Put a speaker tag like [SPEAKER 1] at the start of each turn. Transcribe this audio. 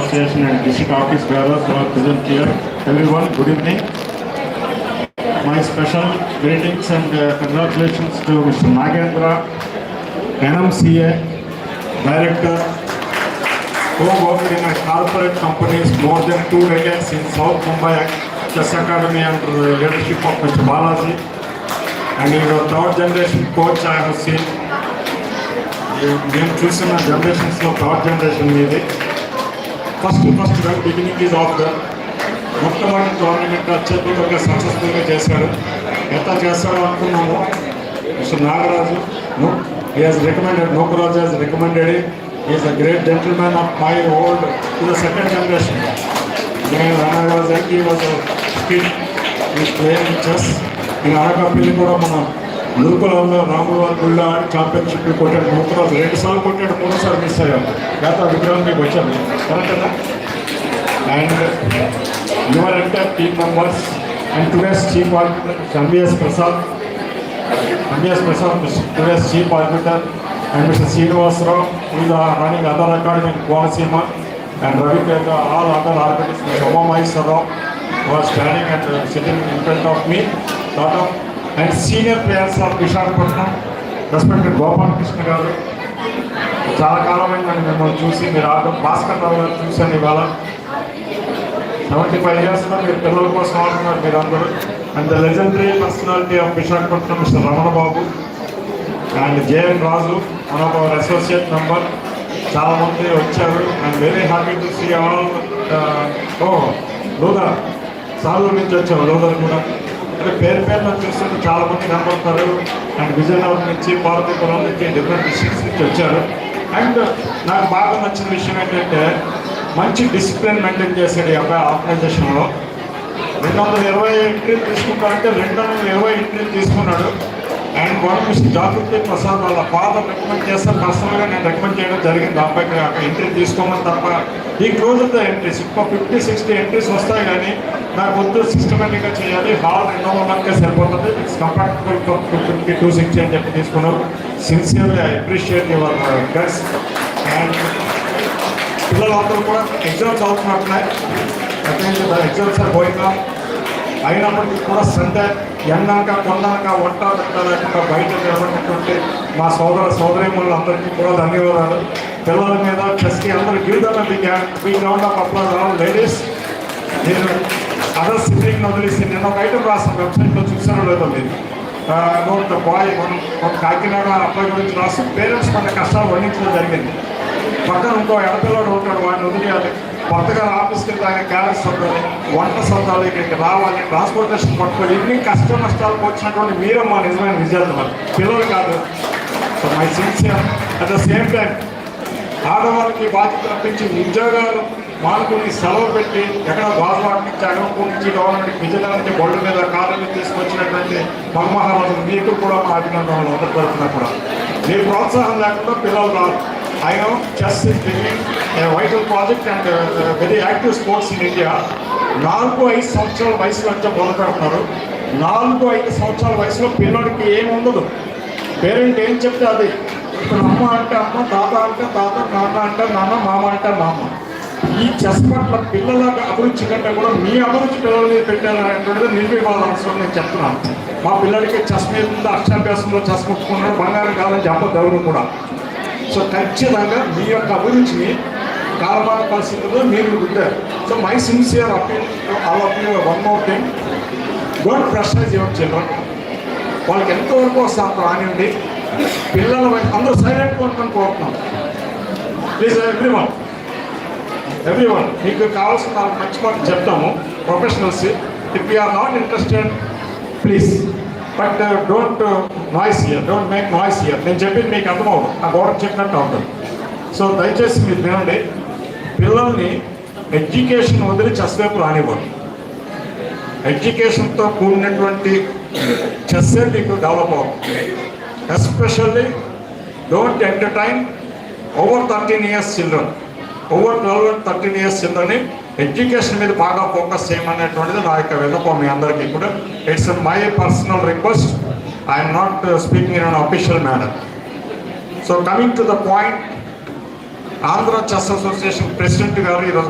[SPEAKER 1] Association and district office bearers who are present here. Everyone, good evening. My special greetings and congratulations to Mr. Nagendra, NMCA Director, who worked in a corporate companies more than 2 decades in South Mumbai Chess Academy under the leadership of Mr. Balaji. And he was a third generation coach I have seen. నేను చూసిన జనరేషన్స్లో third generation మీది. First beginning is of the మొట్టమొదటి tournament అత్యద్భుతంగా సక్సెస్ఫుల్గా చేశాడు. ఎంత చేస్తాడో అనుకున్నాము. Mister Nagaraju he has recommended, Nokuraj has recommended him. He is a great gentleman of my old to the second generation. When I was young, he was a kid who was playing chess. In Arakapilli కూడా మనం మురుకులలో రాముల గుళ్ళ championship కొట్టాడు. నూకరాజు 2 సార్లు కొట్టాడు, 3 సార్లు miss అయ్యాడు. గత విగ్రహం మీకు వచ్చాను కరెక్టేనా? And your entire team members and today's chief arbiter MBS Prasad, today's chief arbiter and Mr. Srinivasrao, who is running other academy in Koasima, and Ravi, all other arbiters, Mr. Omamaisarao, who are standing and sitting in front of me, and senior players of Vishakhapatnam, respected Gopal Krishna garu. చాలా కాలమైందని మిమ్మల్ని చూసి మీరు ఆడడం. భాస్కర్ రావు గారు చూశాను ఇవాళ. 75 ఇయర్స్లో మీరు పిల్లల కోసం ఆడుతున్నారు మీరు అందరూ. And the legendary personality of Visakhapatnam mister Ramana Babu and J N Raju, one of our associate member. చాలామంది వచ్చారు. I'm very happy to see all. లోదర్ సాలూరు నుంచి వచ్చాము. లోదర్ కూడా అంటే పేరున చూస్తుంటే చాలామంది కనపడతారు. అండ్ విజయనగరం నుంచి, పార్వతీపురం నుంచి, డిఫరెంట్ డిస్ట్రిక్ట్స్ నుంచి వచ్చారు. అండ్ నాకు బాగా నచ్చిన విషయం ఏంటంటే మంచి డిసిప్లిన్ మెయింటైన్ చేశాడు ఈ అబ్బాయి ఆర్గనైజేషన్లో. 220 ఎంట్రీలు తీసుకుంటారంటే 220 ఎంట్రీలు తీసుకున్నాడు. అండ్ వన్ మిస్టర్ జాగృతి ప్రసాద్ వాళ్ళ ఫాదర్ రికమెండ్ చేస్తారు. పర్సనల్గా నేను రికమెండ్ చేయడం జరిగింది. అబ్బాయికి అక్కడ ఎంట్రీ తీసుకోమని తప్ప ఈ క్లోజ్ ద ఎంట్రీస్. ఇంకో 50-60 ఎంట్రీస్ వస్తాయి కానీ నాకు వద్దు, సిస్టమేటిక్గా చేయాలి. హాల్ 200 సరిపోతుంది. ఇట్స్ కంఫర్టబుల్ ఫర్ 50-260 అని చెప్పి తీసుకున్నారు. Sincerely I appreciate your guts. And పిల్లలందరూ కూడా ఎగ్జామ్స్ అవుతున్నట్టున్నాయి. Exams are going on. అయినప్పటికీ కూడా సండే ఎండనక కొండనక వంట లేకుండా బయట నిలబడినటువంటి మా సోదరీమణులందరికీ కూడా ధన్యవాదాలు. పిల్లల మీద చెస్కి అందరూ గీతలు big round of applause all ladies. నేను అదర్ సిబ్లింగ్ వదిలేసి నేను ఒక ఐటమ్ రాసిన వెబ్సైట్లో చూసారో లేదో మీరు అబౌట్ బాయ్ ఒక కాకినాడ అబ్బాయి గురించి రాసి పేరెంట్స్ మన కష్టాలు వర్ణించడం జరిగింది. పక్కన ఇంకో ఎడపిల్లడు ఉంటాడు, వాడిని వదిలేయాలి. కొత్తగా ఆఫీస్కి వెళ్తే ఆయన క్యారెట్స్ సర్దాలి, వంట సర్దాలి, ఇక్కడికి రావాలి, ట్రాన్స్పోర్టేషన్ పట్టుకోవాలి. ఇన్ని కష్ట నష్టాలకు వచ్చినటువంటి మీరు మా నిజమైన విద్యార్థులు, పిల్లలు కాదు. So my sincere. At the same time ఆడవాళ్ళకి బాధ్యత తప్పించి ఉద్యోగాలు మానుకుని సెలవు పెట్టి ఎక్కడ బాజువాటి నుంచి, అగంపూర్ నుంచి, గవర్నమెంట్ విజయనగరం బొడ్డు మీద కారణం తీసుకొచ్చినటువంటి మహారాజు మీకు కూడా మా అభినందనలు అందరికీ కూడా. మీ ప్రోత్సాహం లేకుండా పిల్లలు రాదు. I know chess is becoming a vital project and very active sports in India. 4-5 సంవత్సరాల వయసులో వచ్చే మొదలు పెడుతున్నారు. 4-5 సంవత్సరాల వయసులో పిల్లడికి ఏమి ఉండదు. పేరెంట్ ఏం చెప్తే అది. ఇప్పుడు అమ్మ అంటే అమ్మ, తాత అంటే తాత, నాన్న అంటే నాన్న, మామ అంటే మామ. ఈ చెస్ పట్ల పిల్లల అభిరుచి కంటే కూడా మీ అభిరుచి పిల్లల మీద పెట్టాలనేటువంటిది నిర్వివాదాంశం నేను చెప్తున్నాను. మా పిల్లడికి చెస్ మీద ఉంది, అక్షరాభ్యాసంలో చెస్ ముట్టుకున్నాడు, బంగారం కాదని చెప్పదు ఎవరు కూడా. సో ఖచ్చితంగా మీ యొక్క అభిరుచిని కాలమాన పరిస్థితుల్లో మీరు ఉంటారు. So my sincere appeal all of you, one more thing, don't pressurise your children. వాళ్ళకి ఎంతవరకు వస్తారు రానివ్వండి. పిల్లల అందరూ సైలెంట్గా ఉంటాను కోరుతున్నాం. ప్లీజ్ ఎవ్రీవన్ మీకు కావాల్సిన మంచి మాట చెప్తాము. Professionals, if you are not interested please, but don't noise here, don't make noise here. నేను చెప్పింది మీకు అర్థమవుతుంది, ఆ గోడకు చెప్పినట్టు అవుతుంది. సో దయచేసి మీరు వినండి. పిల్లల్ని ఎడ్యుకేషన్ వదిలి చెస్ వైపు రానివ్వండి. ఎడ్యుకేషన్తో కూడినటువంటి చెస్సే మీకు డెవలప్ అవుతుంది. Especially don't entertain over 13 years children. Over 12 and 13 years చిల్డ్రన్ని ఎడ్యుకేషన్ మీద బాగా ఫోకస్ చేయమనేటువంటిది నా యొక్క విన్నపం మీ అందరికీ కూడా. It's my personal request. I'm not speaking in an official manner. So coming to the point, Andhra chess association president గారు ఈరోజు